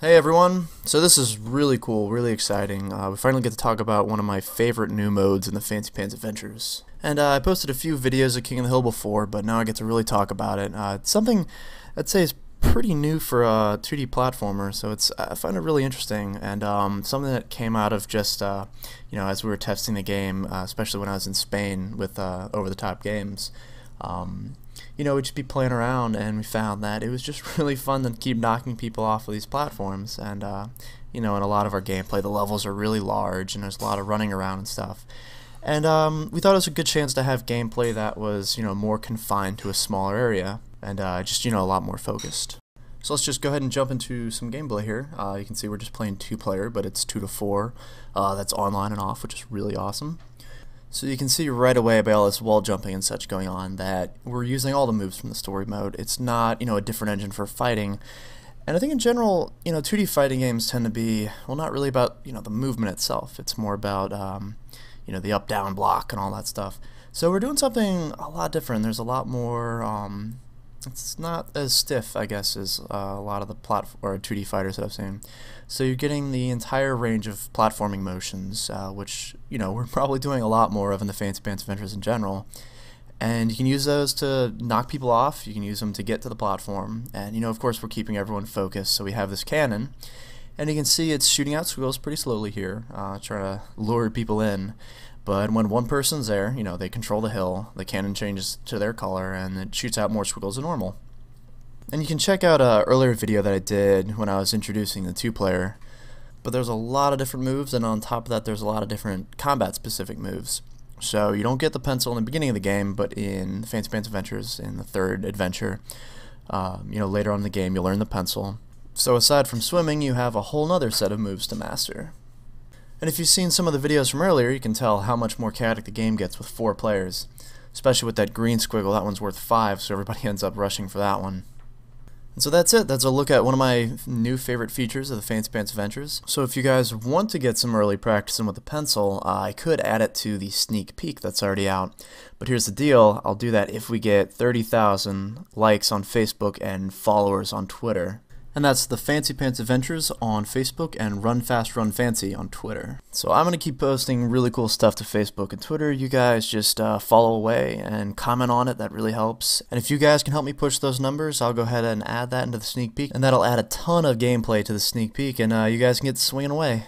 Hey everyone, so this is really cool, really exciting. We finally get to talk about one of my favorite new modes in the Fancy Pants Adventures. And I posted a few videos of King of the Hill before, but now I get to really talk about it. It's something I'd say is pretty new for a 2D platformer, so I find it really interesting, and something that came out of just, as we were testing the game, especially when I was in Spain with over-the-top games. We'd just be playing around, and we found that it was just really fun to keep knocking people off of these platforms. And in a lot of our gameplay, the levels are really large, and there's a lot of running around and stuff. And we thought it was a good chance to have gameplay that was more confined to a smaller area, and just a lot more focused. So let's just go ahead and jump into some gameplay here. You can see we're just playing 2-player, but it's 2 to 4. That's online and off, which is really awesome. So you can see right away by all this wall jumping and such going on that we're using all the moves from the story mode. It's not, a different engine for fighting. And I think in general, 2D fighting games tend to be, well, not really about, the movement itself. It's more about, the up-down block and all that stuff. So we're doing something a lot different. There's a lot more, it's not as stiff, I guess, as a lot of the 2D fighters that I've seen. So you're getting the entire range of platforming motions, which, we're probably doing a lot more of in the Fancy Pants Adventures in general. And you can use those to knock people off, you can use them to get to the platform, and, of course we're keeping everyone focused, so we have this cannon. And you can see it's shooting out squiggles pretty slowly here, trying to lure people in. But when one person's there, they control the hill, the cannon changes to their color, and it shoots out more squiggles than normal. And you can check out an earlier video that I did when I was introducing the 2-player. But there's a lot of different moves, and on top of that there's a lot of different combat-specific moves. So you don't get the pencil in the beginning of the game, but in the Fancy Pants Adventures, in the 3rd adventure, later on in the game you'll learn the pencil. So aside from swimming, you have a whole nother set of moves to master. And if you've seen some of the videos from earlier, you can tell how much more chaotic the game gets with 4 players. Especially with that green squiggle, that one's worth 5, so everybody ends up rushing for that one. And so that's it. That's a look at one of my new favorite features of the Fancy Pants Adventures. So if you guys want to get some early practicing with the pencil, I could add it to the sneak peek that's already out. But here's the deal, I'll do that if we get 30,000 likes on Facebook and followers on Twitter. And that's the Fancy Pants Adventures on Facebook and Run Fast Run Fancy on Twitter. So I'm going to keep posting really cool stuff to Facebook and Twitter. You guys just follow away and comment on it. That really helps. And if you guys can help me push those numbers, I'll go ahead and add that into the sneak peek. And that'll add a ton of gameplay to the sneak peek, and you guys can get swinging away.